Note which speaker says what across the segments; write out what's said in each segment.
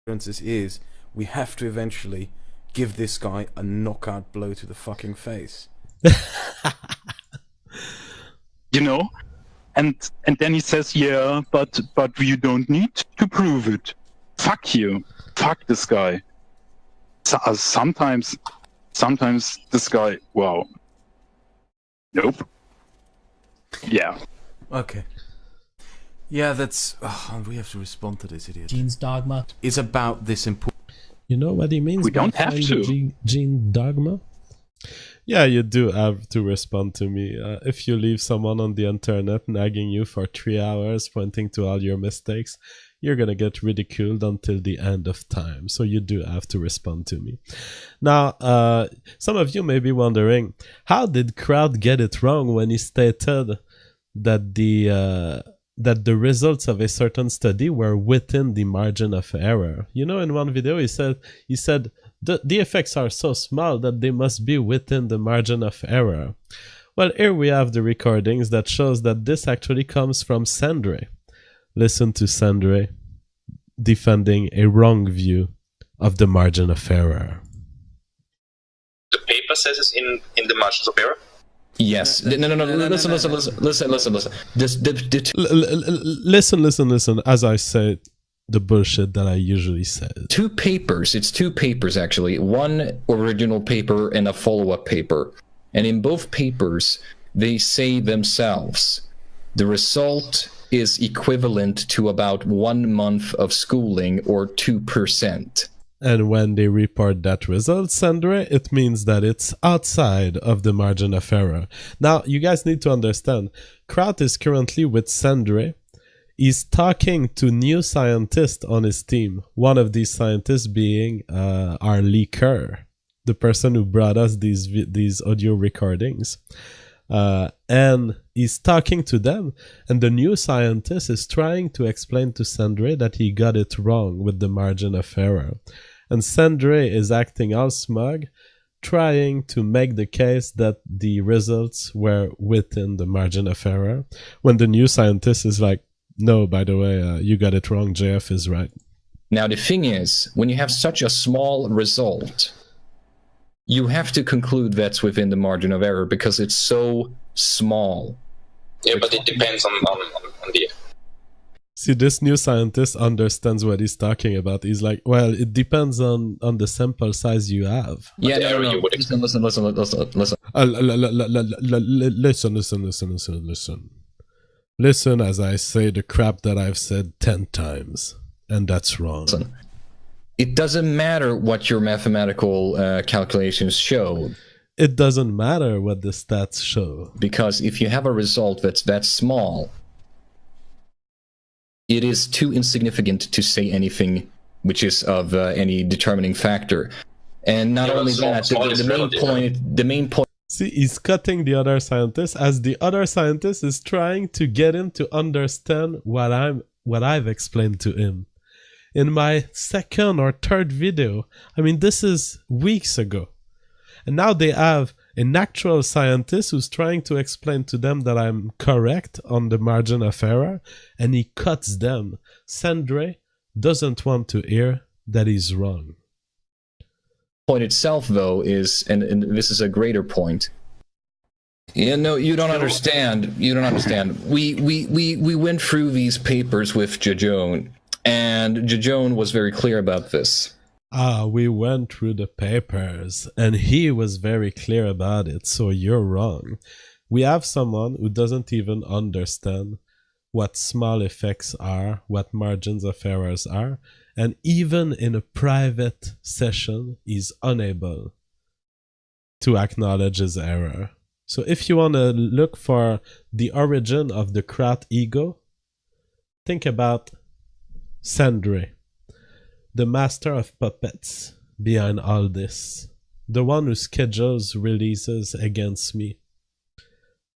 Speaker 1: is we have to eventually give this guy a knockout blow to the fucking face.
Speaker 2: You know? And then he says, yeah, but you don't need to prove it. Fuck you. Fuck this guy. Sometimes this guy, wow. Nope. Yeah.
Speaker 1: Okay. Yeah, that's... Oh, we have to respond to this idiot.
Speaker 3: Gene's dogma.
Speaker 1: It's about this important...
Speaker 4: You know what he means
Speaker 2: We
Speaker 4: by
Speaker 2: don't have
Speaker 4: find the gene dogma? Yeah, you do have to respond to me. If you leave someone on the internet nagging you for 3 hours, pointing to all your mistakes, you're gonna get ridiculed until the end of time. So you do have to respond to me. Now, some of you may be wondering, how did Kraut get it wrong when he stated that the results of a certain study were within the margin of error? You know, in one video he said the effects are so small that they must be within the margin of error. Well, here we have the recordings that shows that this actually comes from Sandre. Listen to Sandre defending a wrong view of the margin of error.
Speaker 5: The paper says it's in the margins of error?
Speaker 6: Yes. No. Listen.
Speaker 4: Listen. As I said, the bullshit that I usually say.
Speaker 6: Two papers. It's two papers, actually. One original paper and a follow-up paper. And in both papers, they say themselves, the result is equivalent to about 1 month of schooling, or 2%.
Speaker 4: And when they report that result, Sandra, it means that it's outside of the margin of error. Now, you guys need to understand, Kraut is currently with Sandra. He's talking to new scientists on his team. One of these scientists being our leaker, the person who brought us these audio recordings. And he's talking to them, and the new scientist is trying to explain to Sandra that he got it wrong with the margin of error. And Sandra is acting all smug, trying to make the case that the results were within the margin of error, when the new scientist is like, no, by the way, you got it wrong, JF is right.
Speaker 6: Now, the thing is, when you have such a small result, you have to conclude that's within the margin of error because it's so small.
Speaker 5: Yeah, but it depends on the...
Speaker 4: See, this new scientist understands what he's talking about. He's like, well, it depends on the sample size you have.
Speaker 6: Yeah, no. Listen.
Speaker 4: Listen as I say the crap that I've said 10 times. And that's wrong.
Speaker 6: Listen. It doesn't matter what your mathematical calculations show.
Speaker 4: It doesn't matter what the stats show.
Speaker 6: Because if you have a result that's that small, it is too insignificant to say anything which is of any determining factor. And not only that, the main point...
Speaker 4: See, he's cutting the other scientist as the other scientist is trying to get him to understand what I've explained to him. In my second or third video, I mean, this is weeks ago. And now they have an actual scientist who's trying to explain to them that I'm correct on the margin of error, and he cuts them. Sandre doesn't want to hear that he's wrong.
Speaker 6: Point itself, though, is, and this is a greater point. Yeah, no, you don't understand. You don't understand. We went through these papers with Jajone, and Jajone was very clear about this.
Speaker 4: We went through the papers, and he was very clear about it, so you're wrong. We have someone who doesn't even understand what small effects are, what margins of errors are, and even in a private session, he's unable to acknowledge his error. So if you want to look for the origin of the Kraut ego, think about Sandre, the master of puppets behind all this, the one who schedules releases against me,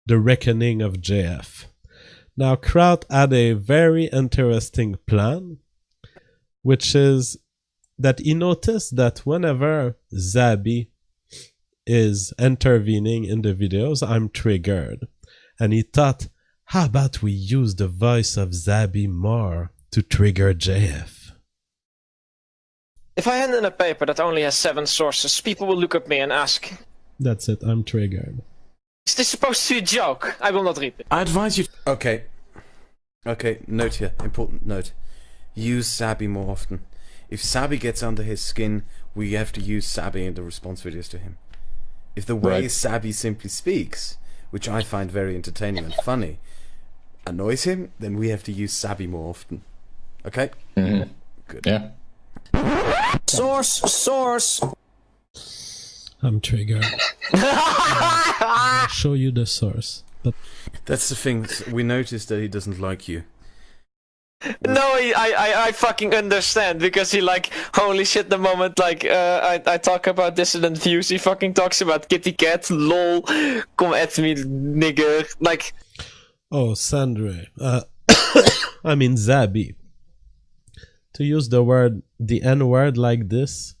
Speaker 4: the reckoning of JF. Now, Kraut had a very interesting plan, which is that he noticed that whenever Zabi is intervening in the videos, I'm triggered. And he thought, how about we use the voice of Zabi more to trigger JF?
Speaker 3: If I hand in a paper that only has 7 sources, people will look at me and ask,
Speaker 4: That's it, I'm triggered.
Speaker 3: is this supposed to be a joke? I will not read it.
Speaker 1: I advise you. Okay. Okay, note here. Important note. Use Sabi more often. If Sabi gets under his skin, we have to use Sabi in the response videos to him. If the way
Speaker 6: Right.
Speaker 1: Sabi simply speaks, which I find very entertaining and funny, annoys him, then we have to use Sabi more often. Okay?
Speaker 6: Mhm.
Speaker 1: Good.
Speaker 6: Yeah.
Speaker 3: Source!
Speaker 4: I'm triggered. I'll show you the source. But
Speaker 1: That's the thing. We noticed that he doesn't like you.
Speaker 3: No, I fucking understand, because he like, holy shit, the moment like I talk about dissident views, he fucking talks about kitty cat, lol, come at me, nigger, like...
Speaker 4: oh, Sandre. I mean Zabi. To use the N-word like this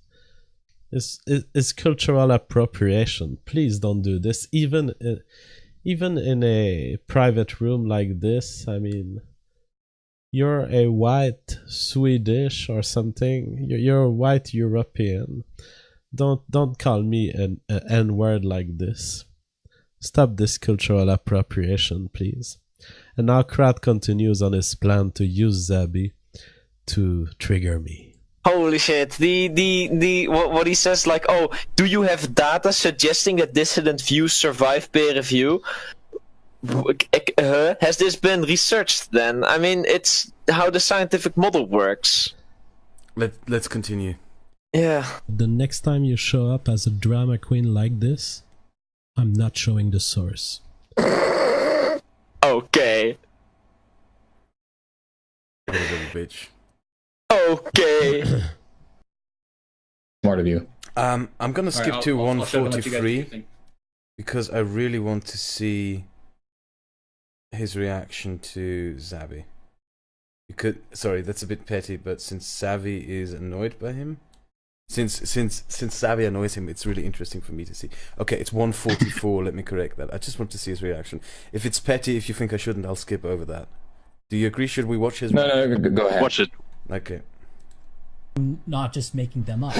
Speaker 4: is cultural appropriation. Please don't do this. Even in a private room like this, I mean, you're a white Swedish or something. You're a white European. Don't call me an N-word like this. Stop this cultural appropriation, please. And now Kraut continues on his plan to use Zabi to trigger me.
Speaker 3: Holy shit, what he says, like, oh, do you have data suggesting that dissident views survive peer review? Has this been researched then? I mean, it's how the scientific model works.
Speaker 1: Let's continue.
Speaker 3: Yeah.
Speaker 4: The next time you show up as a drama queen like this, I'm not showing the source.
Speaker 3: Okay.
Speaker 1: You little bitch.
Speaker 3: Okay.
Speaker 6: Smart of you.
Speaker 1: I'm gonna skip
Speaker 5: Alright,
Speaker 1: to
Speaker 5: I'll show them what you guys
Speaker 1: 143
Speaker 5: think.
Speaker 1: because I really want to see his reaction to Zabi. Sorry, that's a bit petty, but since Savi is annoyed by him, since Savi annoys him, it's really interesting for me to see. Okay, it's 144. Let me correct that. I just want to see his reaction. If it's petty, if you think I shouldn't, I'll skip over that. Do you agree? Should we watch his?
Speaker 6: No, go ahead.
Speaker 2: Watch it.
Speaker 1: Okay.
Speaker 7: Not just making them up.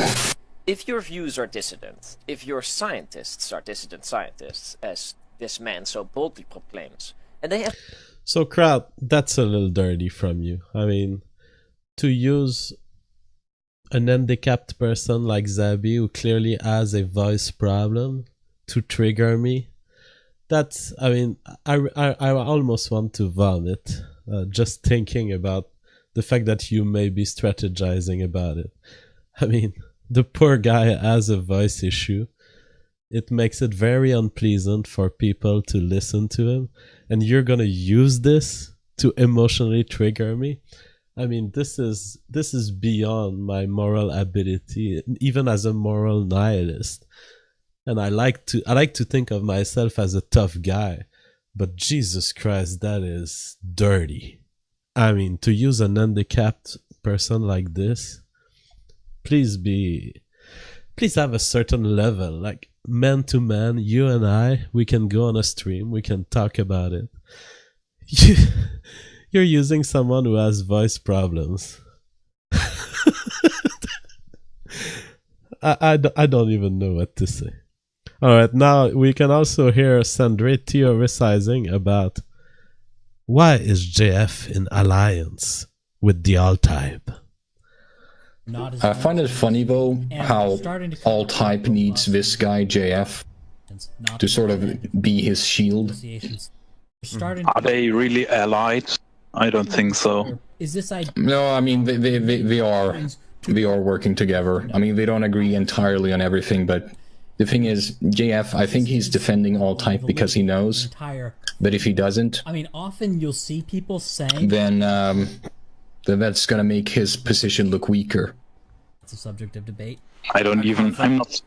Speaker 3: If your views are dissident, if your scientists are dissident scientists, as this man so boldly proclaims, and they have...
Speaker 4: So Kraut, that's a little dirty from you. I mean, to use an handicapped person like Zabi, who clearly has a voice problem, to trigger me, that's, I mean, I almost want to vomit just thinking about the fact that you may be strategizing about it. I mean, the poor guy has a voice issue. It makes it very unpleasant for people to listen to him, and you're gonna use this to emotionally trigger me. I mean, this is beyond my moral ability, even as a moral nihilist. And I like to think of myself as a tough guy, but Jesus Christ, that is dirty. I mean, to use an handicapped person like this, please have a certain level, like man to man, you and I, we can go on a stream, we can talk about it. You're using someone who has voice problems. I don't even know what to say. Alright, now we can also hear Sandre theorizing about why is JF in alliance with the All-Type?
Speaker 7: Not as
Speaker 6: I find it funny though
Speaker 7: And
Speaker 6: how
Speaker 7: we're starting to come
Speaker 6: all
Speaker 7: up
Speaker 6: type
Speaker 7: with
Speaker 6: needs this guy JF
Speaker 7: not
Speaker 6: to sort of be his shield.
Speaker 7: associations. We're starting
Speaker 2: Are they really allied? I don't think so.
Speaker 7: Is this idea
Speaker 6: No, I mean they are working together. I mean they don't agree entirely on everything, but the thing is, JF, I think he's defending all type because he knows.
Speaker 7: entire?
Speaker 6: But if he doesn't,
Speaker 7: I mean, often you'll see people saying
Speaker 6: then that's gonna make his position look weaker.
Speaker 7: it's a subject of debate.
Speaker 2: I don't even. I'm not.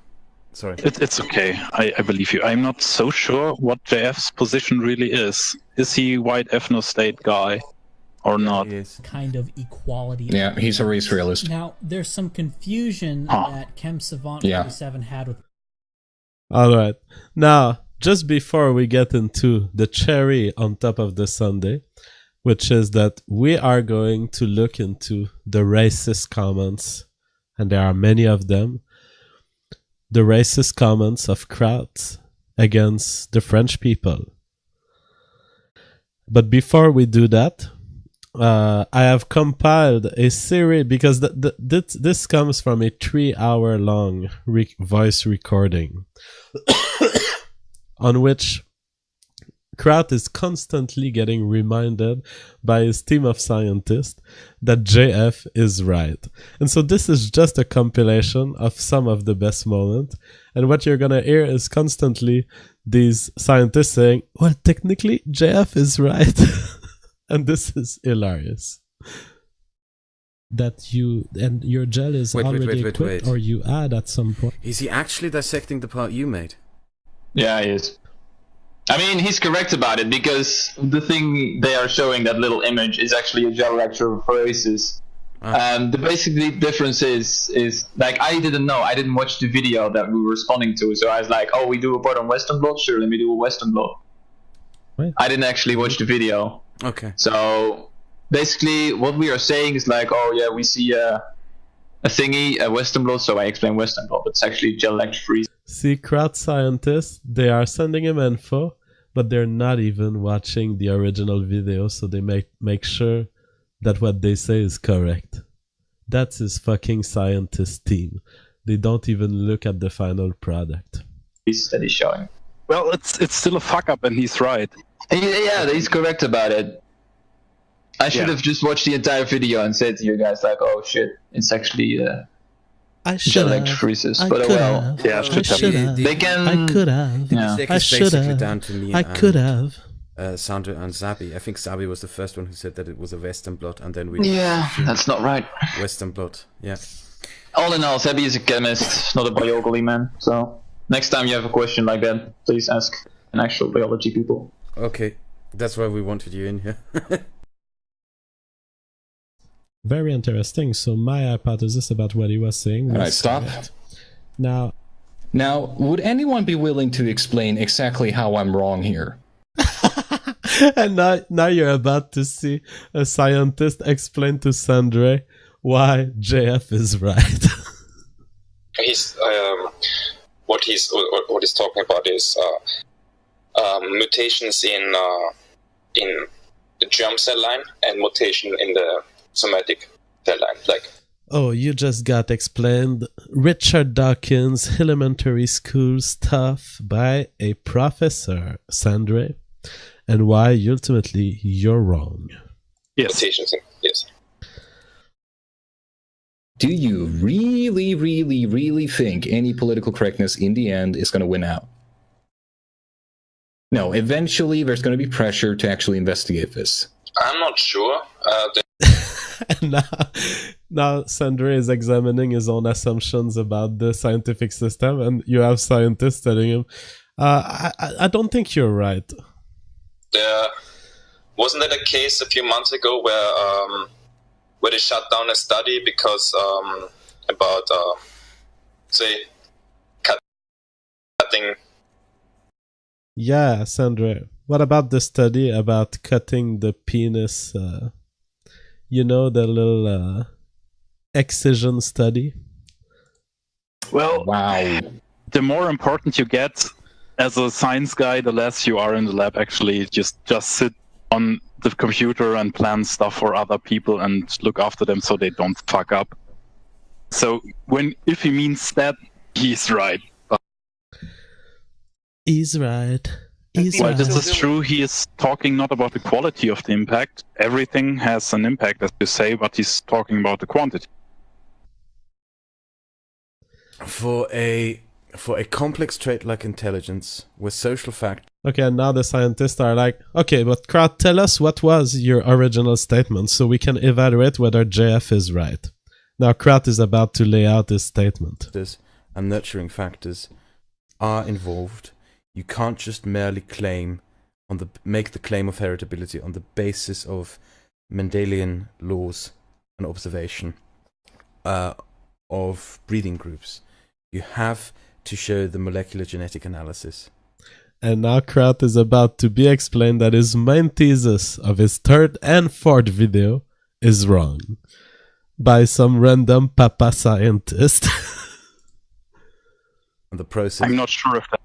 Speaker 1: Sorry.
Speaker 2: It's okay. I believe you. I'm not so sure what JF's position really is. Is he white ethno state guy or not?
Speaker 1: He is.
Speaker 7: Kind of equality.
Speaker 6: Yeah, he's a race realist.
Speaker 7: Now, there's some confusion
Speaker 2: Huh.
Speaker 7: that Chem Savant
Speaker 6: Yeah.
Speaker 7: 47 had with
Speaker 4: Alright, now, just before we get into the cherry on top of the sundae, which is that we are going to look into the racist comments and there are many of them, the racist comments of Kraut against the French people. But before we do that, I have compiled a series, because this comes from a 3-hour-long voice recording on which Kraut is constantly getting reminded by his team of scientists that JF is right. And so this is just a compilation of some of the best moments. And what you're going to hear is constantly these scientists saying, well, technically, JF is right. And this is hilarious. That you, and your gel is already equipped, or you add at some point.
Speaker 1: Is he actually dissecting the part you made?
Speaker 8: Yeah, he is. I mean, he's correct about it, because the thing they are showing, that little image, is actually a gel electrophoresis. The basic difference is like, I didn't know, I didn't watch the video that we were responding to, so I was like, oh, we do a part on Western blot? Sure, let me do a Western blot.
Speaker 4: Right.
Speaker 8: I didn't actually watch the video.
Speaker 1: Okay.
Speaker 8: So basically what we are saying is like, oh yeah, we see a thingy, a Western blot, so I explain Western blot, but it's actually gel electrophoresis.
Speaker 4: See, Kraut scientists, they are sending him info, but they're not even watching the original video, so they make sure that what they say is correct. That's his fucking scientist team. They don't even look at the final product.
Speaker 8: That he's showing.
Speaker 2: Well, it's still a fuck up, and he's right.
Speaker 8: Yeah, he's correct about it. I should have just watched the entire video and said to you guys like, oh shit, it's actually
Speaker 4: I should have.
Speaker 8: Electrophoresis, but oh well.
Speaker 2: Yeah,
Speaker 4: I should have.
Speaker 8: They can.
Speaker 4: I could have.
Speaker 8: Yeah.
Speaker 4: I should have.
Speaker 1: Down to me
Speaker 4: I could have.
Speaker 1: Sandra and Zabi. I think Zabi was the first one who said that it was a Western blot, and then we.
Speaker 8: Yeah, that's not right.
Speaker 1: Western blot. Yeah.
Speaker 8: All in all, Zabi is a chemist, not a biology man. So next time you have a question like that, please ask an actual biology people.
Speaker 1: Okay, that's why we wanted you in here.
Speaker 4: Very interesting. So my hypothesis about what he was saying was
Speaker 6: All right, stop.
Speaker 4: correct. Now,
Speaker 6: would anyone be willing to explain exactly how I'm wrong here?
Speaker 4: and now you're about to see a scientist explain to Sandre why JF is right.
Speaker 5: He's what he's talking about is mutations in the germ cell line and mutation in the somatic cell line. Like,
Speaker 4: oh, you just got explained Richard Dawkins elementary school stuff by a professor, Sandre, and why ultimately you're wrong.
Speaker 2: Yes.
Speaker 5: mutations in, yes.
Speaker 6: Do you really, really, really think any political correctness in the end is going to win out? No, eventually there's going to be pressure to actually investigate this.
Speaker 5: I'm not sure.
Speaker 4: And now Sandre is examining his own assumptions about the scientific system, and you have scientists telling him, I don't think you're right.
Speaker 5: Wasn't that a case a few months ago where they shut down a study because about say cutting?
Speaker 4: Yeah, Sandre. What about the study about cutting the penis? You know, the little excision study?
Speaker 2: Well,
Speaker 6: Wow.
Speaker 2: the more important you get as a science guy, the less you are in the lab. Actually, just sit on the computer and plan stuff for other people and look after them so they don't fuck up. So if he means that, he's right.
Speaker 4: He's right. He's
Speaker 2: Well,
Speaker 4: right.
Speaker 2: this is true. He is talking not about the quality of the impact. Everything has an impact, as you say, but he's talking about the quantity.
Speaker 1: For a complex trait like intelligence, with social factors.
Speaker 4: Okay, and now the scientists are like, okay, but Kraut, tell us what was your original statement so we can evaluate whether JF is right. Now Kraut is about to lay out his statement.
Speaker 1: And nurturing factors are involved. You can't just merely make the claim of heritability on the basis of Mendelian laws and observation of breeding groups. You have to show the molecular genetic analysis.
Speaker 4: And now Kraut is about to be explained that his main thesis of his third and fourth video is wrong. by some random papa scientist.
Speaker 1: The process.
Speaker 2: I'm not sure if that